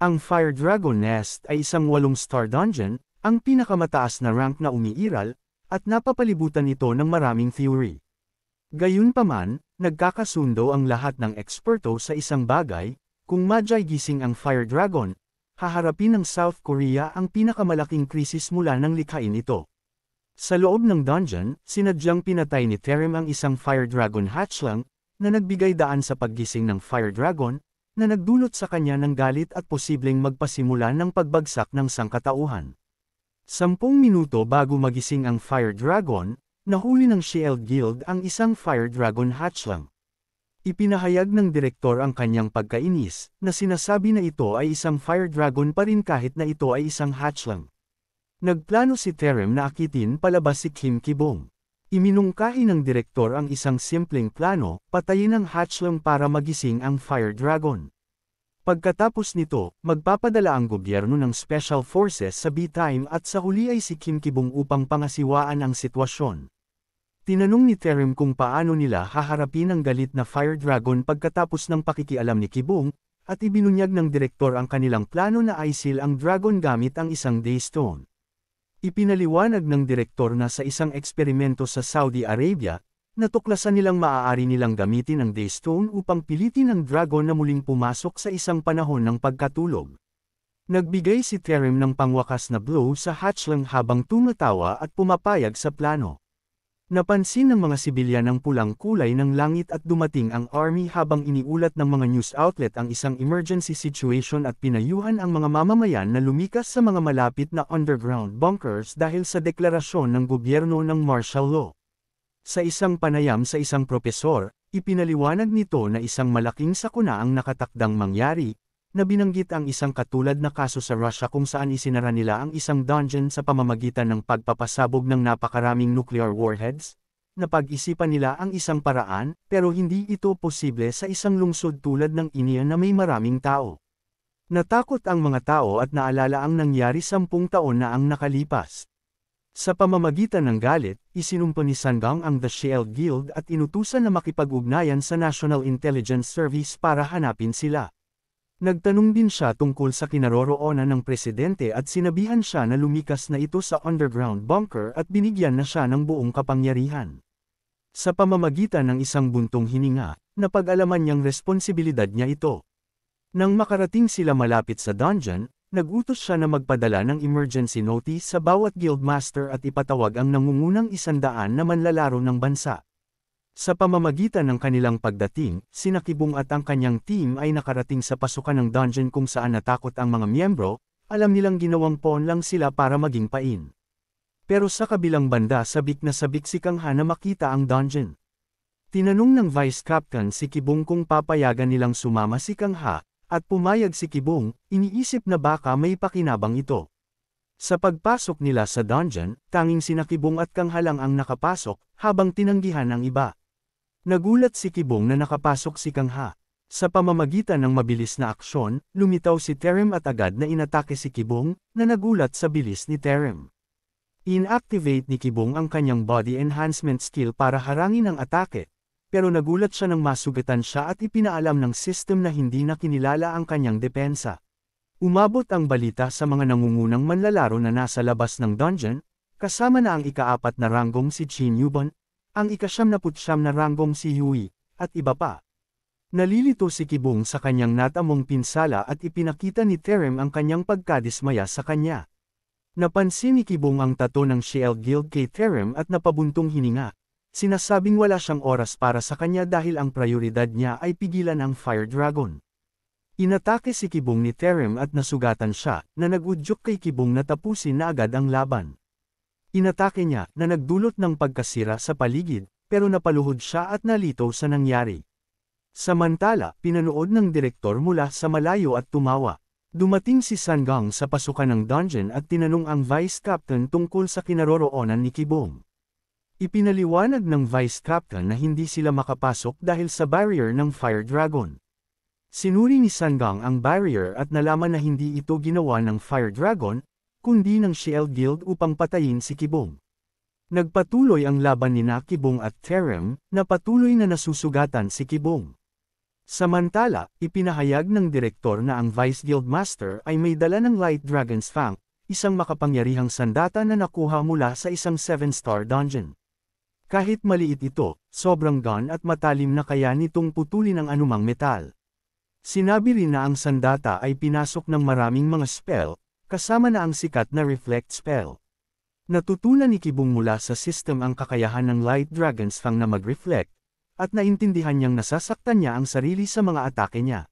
Ang Fire Dragon Nest ay isang 8-star dungeon, ang pinakamataas na rank na umiiral, at napapalibutan ito ng maraming theory. Gayunpaman, nagkakasundo ang lahat ng eksperto sa isang bagay, kung Magi gising ang Fire Dragon, haharapin ng South Korea ang pinakamalaking krisis mula nang likhain ito. Sa loob ng dungeon, sinadyang pinatay ni Terem ang isang Fire Dragon hatchling, na nagbigay daan sa paggising ng Fire Dragon, na nagdulot sa kanya ng galit at posibleng magpasimula ng pagbagsak ng sangkatauhan. 10 minuto bago magising ang Fire Dragon, nahuli ng Shield Guild ang isang Fire Dragon hatchling. Ipinahayag ng direktor ang kanyang pagkainis, na sinasabi na ito ay isang Fire Dragon pa rin kahit na ito ay isang hatchling. Nagplano si Terem na akitin palabas si Kim Ki-bong. Iminungkahi ng direktor ang isang simpleng plano, patayin ang hatchling para magising ang Fire Dragon. Pagkatapos nito, magpapadala ang gobyerno ng Special Forces sa B-Time at sa huli ay si Kim Ki-bong upang pangasiwaan ang sitwasyon. Tinanong ni Terem kung paano nila haharapin ang galit na Fire Dragon pagkatapos ng pakikialam ni Ki-bong, at ibinunyag ng direktor ang kanilang plano na aisil ang dragon gamit ang isang Daystone. Ipinaliwanag ng direktor na sa isang eksperimento sa Saudi Arabia, natuklasan nilang maaari nilang gamitin ang Daystone upang pilitin ang dragon na muling pumasok sa isang panahon ng pagkatulog. Nagbigay si Terem ng pangwakas na blow sa hatchling habang tumatawa at pumapayag sa plano. Napansin ng mga sibilyan ang pulang kulay ng langit at dumating ang army habang iniulat ng mga news outlet ang isang emergency situation at pinayuhan ang mga mamamayan na lumikas sa mga malapit na underground bunkers dahil sa deklarasyon ng gobyerno ng martial law. Sa isang panayam sa isang propesor, ipinaliwanag nito na isang malaking sakuna ang nakatakdang mangyari, na binanggit ang isang katulad na kaso sa Russia kung saan isinara nila ang isang dungeon sa pamamagitan ng pagpapasabog ng napakaraming nuclear warheads, na pag-isipan nila ang isang paraan, pero hindi ito posible sa isang lungsod tulad ng India na may maraming tao. Natakot ang mga tao at naalala ang nangyari 10 taon na ang nakalipas. Sa pamamagitan ng galit, isinumpa ni Sanggang ang The Shield Guild at inutusan na makipag-ugnayan sa National Intelligence Service para hanapin sila. Nagtanong din siya tungkol sa kinaroroonan ng presidente at sinabihan siya na lumikas na ito sa underground bunker at binigyan na siya ng buong kapangyarihan. Sa pamamagitan ng isang buntong hininga, napag-alaman niyang responsibilidad niya ito. Nang makarating sila malapit sa dungeon, nagutos siya na magpadala ng emergency notice sa bawat guildmaster at ipatawag ang nangungunang 100 na manlalaro ng bansa. Sa pamamagitan ng kanilang pagdating, sina Ki-bong at ang kanyang team ay nakarating sa pasukan ng dungeon kung saan natakot ang mga miyembro, alam nilang ginawang pawn lang sila para maging pain. Pero sa kabilang banda sabik si Kang Ha na makita ang dungeon. Tinanong ng Vice Captain si Ki-bong kung papayagan nilang sumama si Kang Ha, at pumayag si Ki-bong, iniisip na baka may pakinabang ito. Sa pagpasok nila sa dungeon, tanging sina Ki-bong at Kang Ha lang ang nakapasok, habang tinanggihan ang iba. Nagulat si Ki-bong na nakapasok si Kang Ha. Sa pamamagitan ng mabilis na aksyon, lumitaw si Terem at agad na inatake si Ki-bong, na nagulat sa bilis ni Terem. Inactivate ni Ki-bong ang kanyang body enhancement skill para harangin ang atake, pero nagulat siya nang masugatan siya at ipinaalam ng system na hindi na kinilala ang kanyang depensa. Umabot ang balita sa mga nangungunang manlalaro na nasa labas ng dungeon, kasama na ang ika-4 na ranggong si Chin Yubon, ang ika-79 na ranggong si Yui, at iba pa. Nalilito si Ki-bong sa kanyang natamong pinsala at ipinakita ni Terem ang kanyang pagkadismaya sa kanya. Napansin ni Ki-bong ang tato ng Shield Guild kay Terem at napabuntong hininga. Sinasabing wala siyang oras para sa kanya dahil ang prioridad niya ay pigilan ang Fire Dragon. Inatake si Ki-bong ni Terem at nasugatan siya, na nag-udyok kay Ki-bong na tapusin na agad ang laban. Inatake niya na nagdulot ng pagkasira sa paligid, pero napaluhod siya at nalito sa nangyari. Samantala, pinanood ng direktor mula sa malayo at tumawa. Dumating si Sanggang sa pasukan ng dungeon at tinanong ang Vice Captain tungkol sa kinaroroonan ni Ki-bong. Ipinaliwanag ng Vice Captain na hindi sila makapasok dahil sa barrier ng Fire Dragon. Sinuri ni Sanggang ang barrier at nalaman na hindi ito ginawa ng Fire Dragon, kundi ng Shield Guild upang patayin si Ki-bong. Nagpatuloy ang laban nina Ki-bong at Terem, na patuloy na nasusugatan si Ki-bong. Samantala, ipinahayag ng direktor na ang Vice Guild Master ay may dala ng Light Dragon's Fang, isang makapangyarihang sandata na nakuha mula sa isang 7-star dungeon. Kahit maliit ito, sobrang gun at matalim na kaya nitong putulin ang anumang metal. Sinabi rin na ang sandata ay pinasok ng maraming mga spell, kasama na ang sikat na reflect spell. Natutunan ni Kibong mula sa system ang kakayahan ng Light Dragon's Fang na mag-reflect, at naintindihan niyang nasasaktan niya ang sarili sa mga atake niya.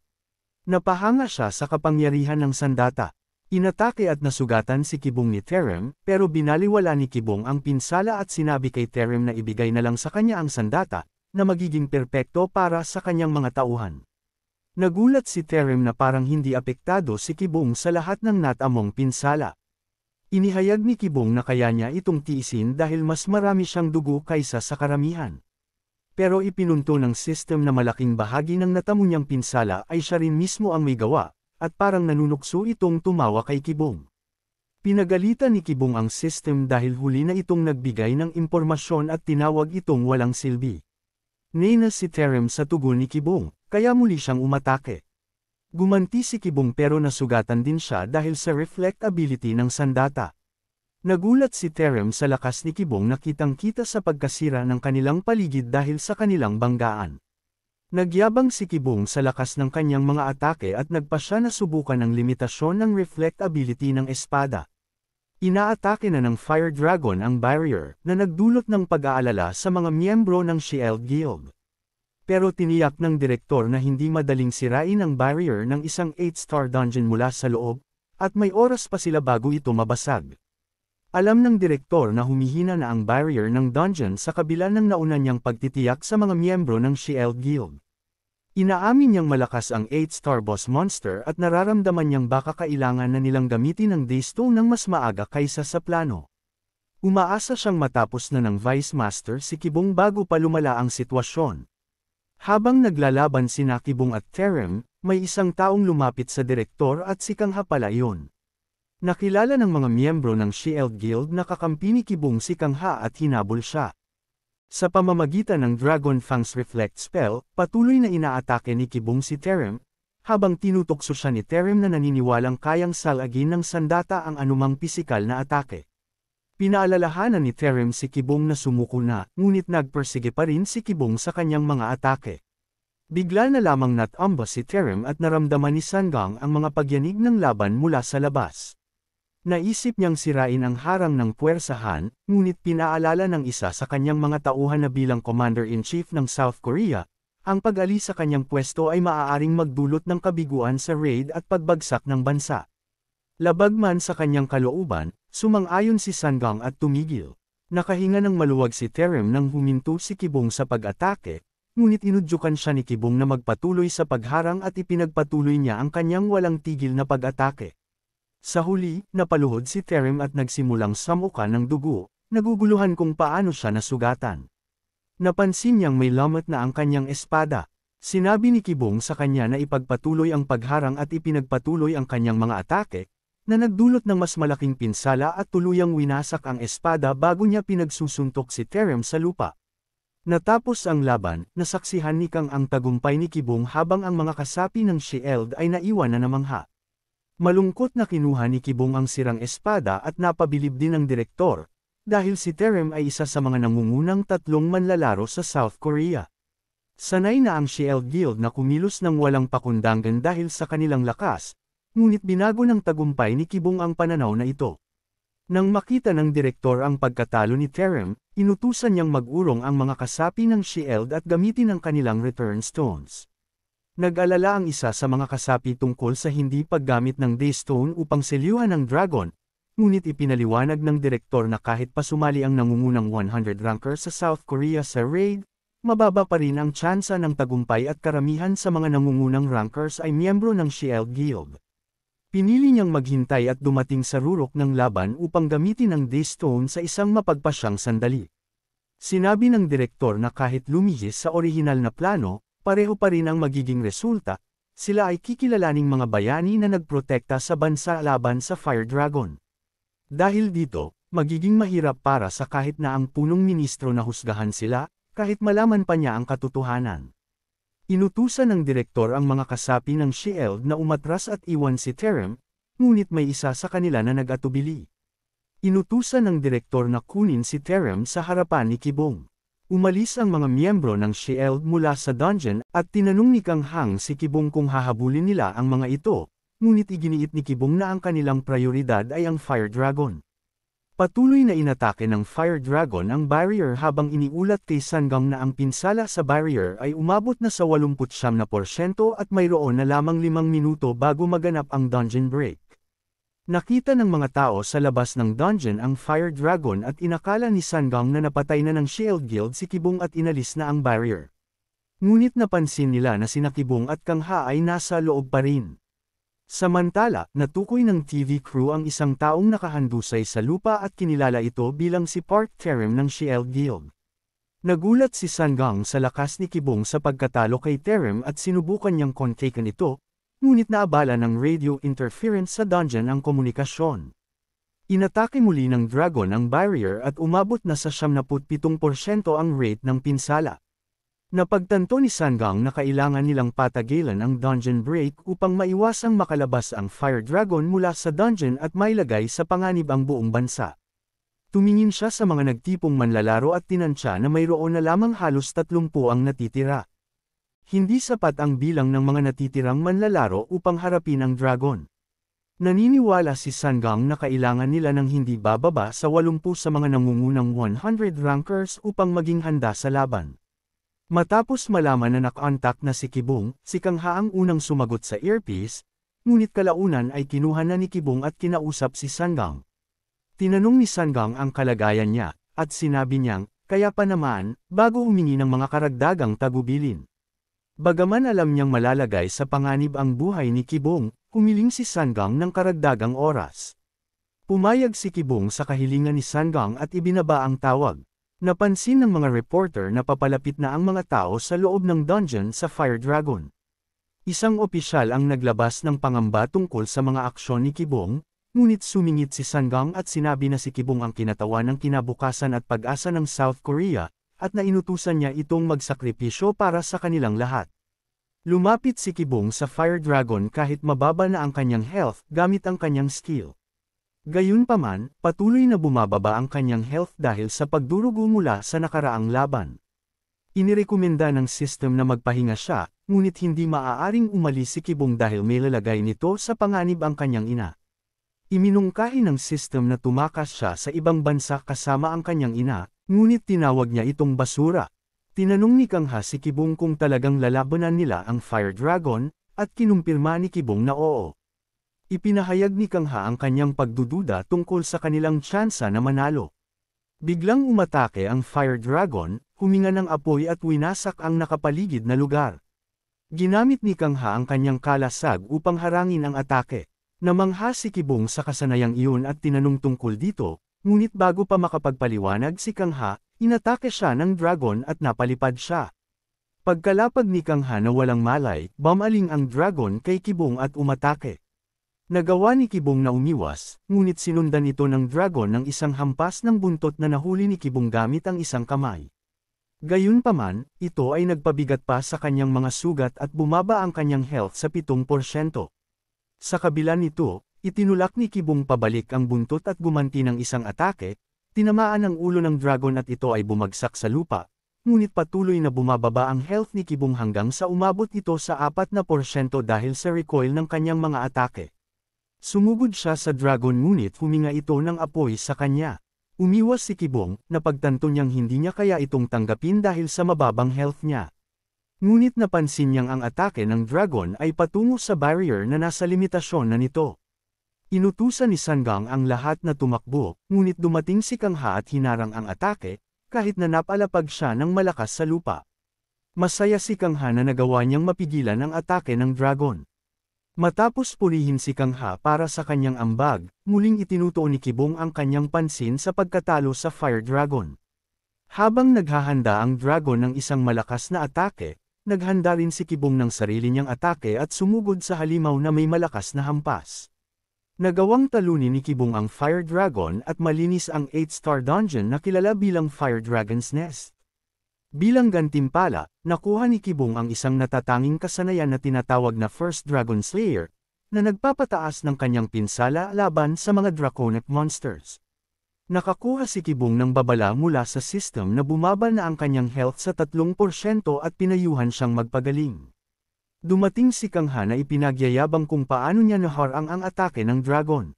Napahanga siya sa kapangyarihan ng sandata. Inatake at nasugatan si Kibong ni Terem, pero binaliwala ni Kibong ang pinsala at sinabi kay Terem na ibigay na lang sa kanya ang sandata, na magiging perpekto para sa kanyang mga tauhan. Nagulat si Terem na parang hindi apektado si Kibong sa lahat ng natamong pinsala. Inihayag ni Kibong na kaya niya itong tiisin dahil mas marami siyang dugo kaysa sa karamihan. Pero ipinunto ng system na malaking bahagi ng natamo niyang pinsala ay siya rin mismo ang may gawa, at parang nanunukso itong tumawa kay Kibong. Pinagalitan ni Kibong ang system dahil huli na itong nagbigay ng impormasyon at tinawag itong walang silbi. Nainis si Terem sa tugon ni Kibong, kaya muli siyang umatake. Gumanti si Kibong pero nasugatan din siya dahil sa reflect ability ng sandata. Nagulat si Terem sa lakas ni Kibong na kitang-kita sa pagkasira ng kanilang paligid dahil sa kanilang banggaan. Nagyabang si Kibong sa lakas ng kanyang mga atake at nagpa siya na subukan ang limitasyon ng reflect ability ng espada. Inaatake na ng Fire Dragon ang barrier, na nagdulot ng pag-aalala sa mga miyembro ng Shield Guild. Pero tiniyak ng direktor na hindi madaling sirain ang barrier ng isang 8-star dungeon mula sa loob, at may oras pa sila bago ito mabasag. Alam ng direktor na humihina na ang barrier ng dungeon sa kabila ng nauna niyang pagtitiyak sa mga miyembro ng Shield Guild. Inaamin niyang malakas ang 8-star boss monster at nararamdaman niyang baka kailangan na nilang gamitin ang Daystone ng mas maaga kaysa sa plano. Umaasa siyang matapos na ng Vice Master si Kibong bago pa lumala ang sitwasyon. Habang naglalaban sina Kibong at Terem, may isang taong lumapit sa direktor at si Kangha pala iyon. Nakilala ng mga miyembro ng Shield Guild na kakampi ni Kibong si Kangha at hinabol siya. Sa pamamagitan ng Dragon Fang's Reflect Spell, patuloy na inaatake ni Kibong si Terem, habang tinutokso siya ni Terem na naniniwalang kayang salagin ng sandata ang anumang pisikal na atake. Pinaalalahanan ni Terem si Kibong na sumuko na, ngunit nagpersige pa rin si Kibong sa kanyang mga atake. Bigla na lamang natamba si Terem at naramdaman ni Sanggang ang mga pagyanig ng laban mula sa labas. Naisip niyang sirain ang harang ng puwersahan, ngunit pinaalala ng isa sa kanyang mga tauhan na bilang Commander-in-Chief ng South Korea, ang pag-alis sa kanyang pwesto ay maaaring magdulot ng kabiguan sa raid at pagbagsak ng bansa. Labag man sa kanyang kalooban, sumang-ayon si Sanggang at tumigil. Nakahinga ng maluwag si Terem nang huminto si Kibong sa pag-atake, ngunit inudyukan siya ni Kibong na magpatuloy sa pagharang at ipinagpatuloy niya ang kanyang walang tigil na pag-atake. Sa huli, napaluhod si Terem at nagsimulang samukan ng dugo, naguguluhan kung paano siya nasugatan. Napansin niyang may lamot na ang kanyang espada. Sinabi ni Kibong sa kanya na ipagpatuloy ang pagharang at ipinagpatuloy ang kanyang mga atake, na nagdulot ng mas malaking pinsala at tuluyang winasak ang espada bago niya pinagsusuntok si Terem sa lupa. Natapos ang laban, nasaksihan ni Kang ang tagumpay ni Kibong habang ang mga kasapi ng Shield ay naiwan na namangha. Malungkot na kinuha ni Kibong ang sirang espada at napabilib din ng direktor, dahil si Terem ay isa sa mga nangungunang 3 manlalaro sa South Korea. Sanay na ang Shield Guild na kumilos ng walang pakundangan dahil sa kanilang lakas, ngunit binago ng tagumpay ni Kibong ang pananaw na ito. Nang makita ng direktor ang pagkatalo ni Terem, inutusan niyang mag-urong ang mga kasapi ng Shield at gamitin ang kanilang return stones. Nag-alala ang isa sa mga kasapi tungkol sa hindi paggamit ng Daystone upang selyuhan ng dragon, ngunit ipinaliwanag ng direktor na kahit pa sumali ang nangungunang 100 ranker sa South Korea sa raid, mababa pa rin ang tsansa ng tagumpay at karamihan sa mga nangungunang rankers ay miyembro ng Shield Guild. Pinili niyang maghintay at dumating sa rurok ng laban upang gamitin ang Daystone sa isang mapagpasyang sandali. Sinabi ng direktor na kahit lumihis sa orihinal na plano, pareho pa rin ang magiging resulta, sila ay kikilalaning mga bayani na nagprotekta sa bansa laban sa Fire Dragon. Dahil dito, magiging mahirap para sa kahit na ang punong ministro na husgahan sila, kahit malaman pa niya ang katotohanan. Inutusan ng direktor ang mga kasapi ng Shield na umatras at iwan si Terem, ngunit may isa sa kanila na nag-atubili. Inutusan ng direktor na kunin si Terem sa harapan ni Kibong. Umalis ang mga miyembro ng Shield mula sa dungeon at tinanong ni Kang Hang si Kibong kung hahabulin nila ang mga ito, ngunit iginiit ni Kibong na ang kanilang prioridad ay ang Fire Dragon. Patuloy na inatake ng Fire Dragon ang barrier habang iniulat kay Sanggang na ang pinsala sa barrier ay umabot na sa 89% at mayroon na lamang 5 minuto bago maganap ang dungeon break. Nakita ng mga tao sa labas ng dungeon ang Fire Dragon at inakala ni Sanggang na napatay na ng Shield Guild si Kibong at inalis na ang barrier. Ngunit napansin nila na sina Kibong at Kang Ha ay nasa loob pa rin. Samantala, natukoy ng TV crew ang isang taong nakahandusay sa lupa at kinilala ito bilang si Park Terem ng Shield Guild. Nagulat si Sanggang sa lakas ni Kibong sa pagkatalo kay Terem at sinubukan niyang kontakin ito, ngunit naabala ng radio interference sa dungeon ang komunikasyon. Inatake muli ng Dragon ang barrier at umabot na sa 77% ang rate ng pinsala. Napagtanto ni Sanggang na kailangan nilang patagilan ang dungeon break upang maiwasang makalabas ang Fire Dragon mula sa dungeon at mailagay sa panganib ang buong bansa. Tumingin siya sa mga nagtipong manlalaro at tinansya na mayroon na lamang halos 30 ang natitira. Hindi sapat ang bilang ng mga natitirang manlalaro upang harapin ang dragon. Naniniwala si Sanggang na kailangan nila ng hindi bababa sa 80 sa mga nangungunang 100 rankers upang maging handa sa laban. Matapos malaman na nakontak na si Kibong, si Kang Ha ang unang sumagot sa earpiece, ngunit kalaunan ay kinuha na ni Kibong at kinausap si Sanggang. Tinanong ni Sanggang ang kalagayan niya, at sinabi niyang, kaya pa naman, bago humingi ng mga karagdagang tagubilin. Bagaman alam niyang malalagay sa panganib ang buhay ni Kibong, humiling si Sanggang ng karagdagang oras. Pumayag si Kibong sa kahilingan ni Sanggang at ibinaba ang tawag. Napansin ng mga reporter na papalapit na ang mga tao sa loob ng dungeon sa Fire Dragon. Isang opisyal ang naglabas ng pangamba tungkol sa mga aksyon ni Kibong, ngunit sumingit si Sanggang at sinabi na si Kibong ang kinatawan ng kinabukasan at pag-asa ng South Korea, at nainutusan niya itong magsakripisyo para sa kanilang lahat. Lumapit si Kibong sa Fire Dragon kahit mababa na ang kanyang health gamit ang kanyang skill. Gayunpaman, patuloy na bumababa ang kanyang health dahil sa pagdurugo mula sa nakaraang laban. Inirekomenda ng system na magpahinga siya, ngunit hindi maaaring umalis si Kibong dahil may lalagay nito sa panganib ang kanyang ina. Iminungkahi ng system na tumakas siya sa ibang bansa kasama ang kanyang ina, ngunit tinawag niya itong basura. Tinanong ni Kang Ha si Kibong kung talagang lalabanan nila ang Fire Dragon, at kinumpirma ni Kibong na oo. Ipinahayag ni Kang Ha ang kanyang pagdududa tungkol sa kanilang tsansa na manalo. Biglang umatake ang Fire Dragon, huminga ng apoy at winasak ang nakapaligid na lugar. Ginamit ni Kang Ha ang kanyang kalasag upang harangin ang atake. Namangha si Kibong sa kasanayang iyon at tinanong tungkol dito, ngunit bago pa makapagpaliwanag si Kang Ha, inatake siya ng dragon at napalipad siya. Pagkalapag ni Kang Ha na walang malay, bumaling ang dragon kay Kibong at umatake. Nagawa ni Kibong na umiwas, ngunit sinundan ito ng dragon ng isang hampas ng buntot na nahuli ni Kibong gamit ang isang kamay. Gayunpaman, ito ay nagpabigat pa sa kanyang mga sugat at bumaba ang kanyang health sa 7%. Sa kabila nito, itinulak ni Kibong pabalik ang buntot at gumanti ng isang atake, tinamaan ang ulo ng dragon at ito ay bumagsak sa lupa, ngunit patuloy na bumababa ang health ni Kibong hanggang sa umabot ito sa 4% dahil sa recoil ng kanyang mga atake. Sumugod siya sa dragon ngunit huminga ito ng apoy sa kanya. Umiwas si Kibong, napagtanto niyang hindi niya kaya itong tanggapin dahil sa mababang health niya. Ngunit napansin niyang ang atake ng dragon ay patungo sa barrier na nasa limitasyon na nito. Inutusan ni Sanggang ang lahat na tumakbo, ngunit dumating si Kang Ha at hinarang ang atake, kahit na napalapag siya ng malakas sa lupa. Masaya si Kang Ha na nagawa niyang mapigilan ang atake ng dragon. Matapos purihin si Kang Ha para sa kanyang ambag, muling itinutuon ni Kibong ang kanyang pansin sa pagkatalo sa Fire Dragon. Habang naghahanda ang dragon ng isang malakas na atake, naghanda rin si Kibong ng sarili niyang atake at sumugod sa halimaw na may malakas na hampas. Nagawang talunin ni Kibong ang Fire Dragon at malinis ang 8-star dungeon na kilala bilang Fire Dragon's Nest. Bilang gantimpala, nakuha ni Kibong ang isang natatanging kasanayan na tinatawag na First Dragon Slayer, na nagpapataas ng kanyang pinsala laban sa mga draconic monsters. Nakakuha si Kibong ng babala mula sa system na bumaba na ang kanyang health sa 3% at pinayuhan siyang magpagaling. Dumating si Kangha na ipinagyayabang kung paano niya naharang ang atake ng dragon.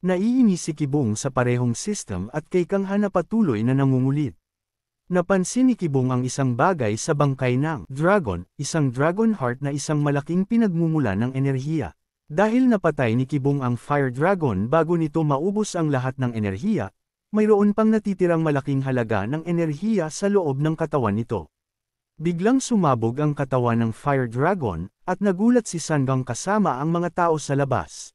Naiinis si Kibong sa parehong system at kay Kangha na patuloy na nangungulit. Napansin ni Kibong ang isang bagay sa bangkay ng dragon, isang dragon heart na isang malaking pinagmumula ng enerhiya. Dahil napatay ni Kibong ang fire dragon bago nito maubos ang lahat ng enerhiya, mayroon pang natitirang malaking halaga ng enerhiya sa loob ng katawan nito. Biglang sumabog ang katawan ng fire dragon, at nagulat si Sangang kasama ang mga tao sa labas.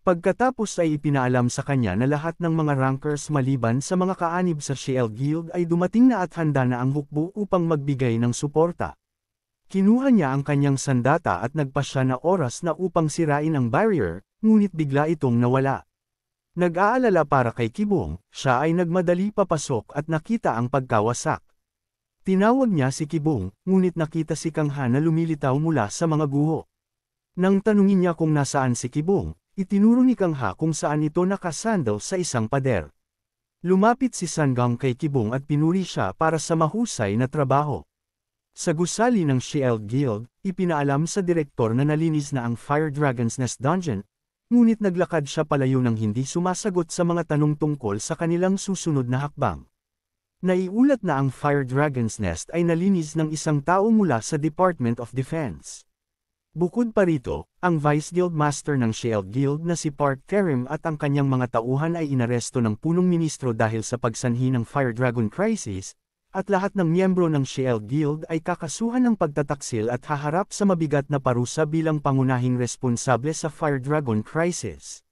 Pagkatapos ay ipinaalam sa kanya na lahat ng mga rankers maliban sa mga kaanib sa Shield Guild ay dumating na at handa na ang hukbo upang magbigay ng suporta. Kinuha niya ang kanyang sandata at nagpasya na oras na upang sirain ang barrier, ngunit bigla itong nawala. Nag-aalala para kay Kibong, siya ay nagmadali papasok at nakita ang pagkawasak. Tinawag niya si Kibong, ngunit nakita si Kangha na lumilitaw mula sa mga guho. Nang tanungin niya kung nasaan si Kibong, itinuro ni Kangha kung saan ito nakasandal sa isang pader. Lumapit si Sangang kay Kibong at pinuri siya para sa mahusay na trabaho. Sa gusali ng Shield Guild, ipinaalam sa direktor na nalinis na ang Fire Dragon's Nest Dungeon, ngunit naglakad siya palayo nang hindi sumasagot sa mga tanong tungkol sa kanilang susunod na hakbang. Naiulat na ang Fire Dragon's Nest ay nalinis ng isang tao mula sa Department of Defense. Bukod pa rito, ang Vice Guild Master ng Shield Guild na si Park Terim at ang kanyang mga tauhan ay inaresto ng punong ministro dahil sa pagsanhi ng Fire Dragon Crisis, at lahat ng miyembro ng Shield Guild ay kakasuhan ng pagtataksil at haharap sa mabigat na parusa bilang pangunahing responsable sa Fire Dragon Crisis.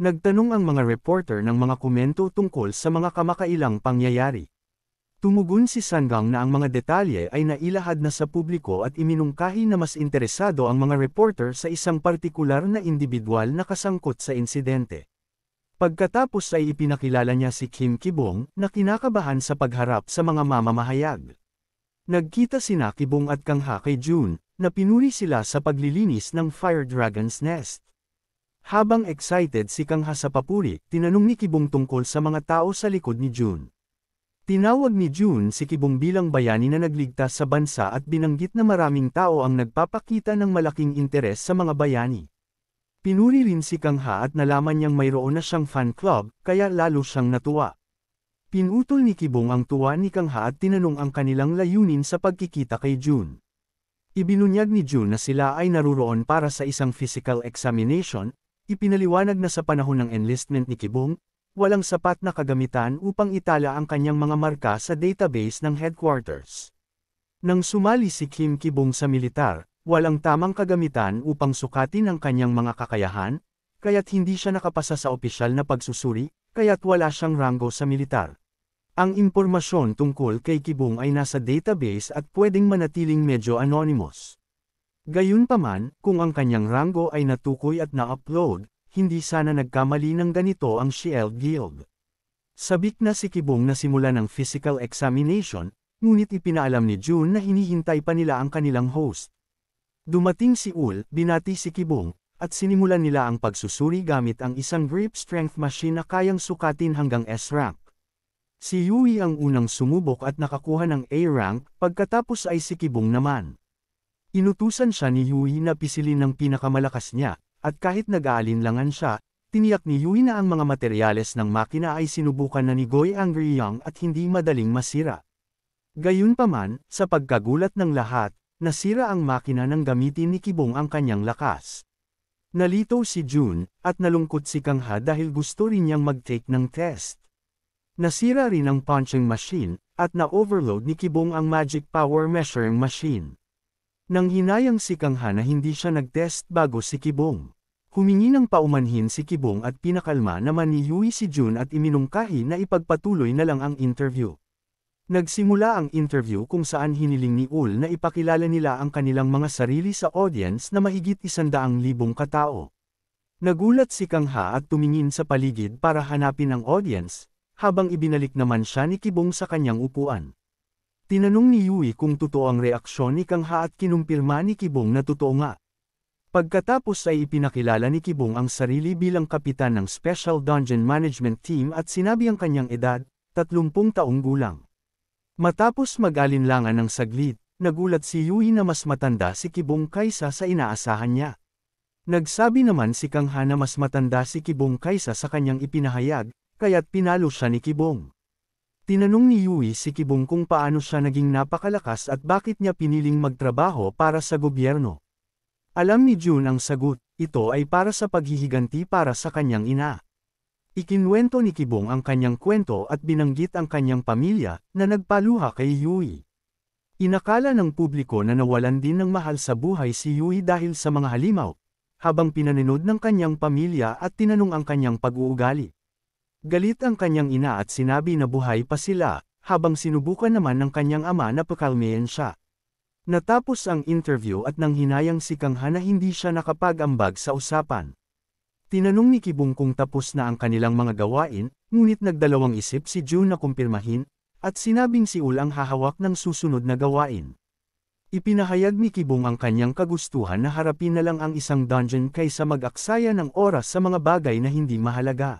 Nagtanong ang mga reporter ng mga komento tungkol sa mga kamakailang pangyayari. Tumugon si Sangang na ang mga detalye ay nailahad na sa publiko at iminungkahi na mas interesado ang mga reporter sa isang partikular na individual na kasangkot sa insidente. Pagkatapos ay ipinakilala niya si Kim Kibong na kinakabahan sa pagharap sa mga mamamahayag. Nagkita sina Kibong at Kangha kay June, na pinuri sila sa paglilinis ng Fire Dragon's Nest. Habang excited si Kangha sa papuri, tinanong ni Kibong tungkol sa mga tao sa likod ni June. Tinawag ni June si Kibong bilang bayani na nagligtas sa bansa at binanggit na maraming tao ang nagpapakita ng malaking interes sa mga bayani. Pinuri rin si Kangha at nalaman niyang mayroon na siyang fan club, kaya lalo siyang natuwa. Pinutol ni Kibong ang tuwa ni Kangha at tinanong ang kanilang layunin sa pagkikita kay June. Ibinunyag ni June na sila ay naruroon para sa isang physical examination, ipinaliwanag na sa panahon ng enlistment ni Kibong, walang sapat na kagamitan upang itala ang kanyang mga marka sa database ng headquarters. Nang sumali si Kim Kibong sa militar, walang tamang kagamitan upang sukatin ang kanyang mga kakayahan, kaya't hindi siya nakapasa sa opisyal na pagsusuri, kaya't wala siyang ranggo sa militar. Ang impormasyon tungkol kay Kibong ay nasa database at pwedeng manatiling medyo anonymous. Gayunpaman, kung ang kanyang ranggo ay natukoy at na-upload, hindi sana nagkamali ng ganito ang Shield Guild. Sabik na si Kibong na simula ng physical examination, ngunit ipinaalam ni June na hinihintay pa nila ang kanilang host. Dumating si Ul, binati si Kibong, at sinimulan nila ang pagsusuri gamit ang isang grip strength machine na kayang sukatin hanggang S-rank. Si Yui ang unang sumubok at nakakuha ng A-rank, pagkatapos ay si Kibong naman. Inutusan siya ni Yui na pisilin ng pinakamalakas niya, at kahit nag-aalinlangan siya, tiniyak ni Yui na ang mga materyales ng makina ay sinubukan na ni Goy Angry Young at hindi madaling masira. Gayunpaman, sa pagkagulat ng lahat, nasira ang makina nang gamitin ni Kibong ang kanyang lakas. Nalito si June, at nalungkot si Kangha dahil gusto rin niyang mag-take ng test. Nasira rin ang punching machine, at na-overload ni Kibong ang magic power measuring machine. Nang hinayang si Kangha na hindi siya nag-test bago si Kibong. Humingi ng paumanhin si Kibong at pinakalma naman ni Yui si June at iminungkahi na ipagpatuloy na lang ang interview. Nagsimula ang interview kung saan hiniling ni Ul na ipakilala nila ang kanilang mga sarili sa audience na mahigit 100,000 katao. Nagulat si Kangha at tumingin sa paligid para hanapin ang audience, habang ibinalik naman siya ni Kibong sa kanyang upuan. Tinanong ni Yui kung totoo ang reaksyon ni Kang Ha at kinumpirma ni Kibong na totoo nga. Pagkatapos ay ipinakilala ni Kibong ang sarili bilang kapitan ng Special Dungeon Management Team at sinabi ang kanyang edad, 30 taong gulang. Matapos mag-alinlangan ng saglit, nagulat si Yui na mas matanda si Kibong kaysa sa inaasahan niya. Nagsabi naman si Kang Ha na mas matanda si Kibong kaysa sa kanyang ipinahayag, kaya't pinalo siya ni Kibong. Tinanong ni Yui si Kibong kung paano siya naging napakalakas at bakit niya piniling magtrabaho para sa gobyerno. Alam ni Jun ang sagot, ito ay para sa paghihiganti para sa kanyang ina. Ikinwento ni Kibong ang kanyang kwento at binanggit ang kanyang pamilya na nagpaluha kay Yui. Inakala ng publiko na nawalan din ng mahal sa buhay si Yui dahil sa mga halimaw, habang pinaninod ng kanyang pamilya at tinanong ang kanyang pag-uugali. Galit ang kanyang ina at sinabi na buhay pa sila, habang sinubukan naman ng kanyang ama na pakalmayan siya. Natapos ang interview at nang hinayang si Kang Ha na hindi siya nakapag-ambag sa usapan. Tinanong ni Kibong kung tapos na ang kanilang mga gawain, ngunit nagdalawang isip si Jun na kumpirmahin, at sinabing si Ul ang hahawak ng susunod na gawain. Ipinahayag ni Kibong ang kanyang kagustuhan na harapin na lang ang isang dungeon kaysa mag-aksaya ng oras sa mga bagay na hindi mahalaga.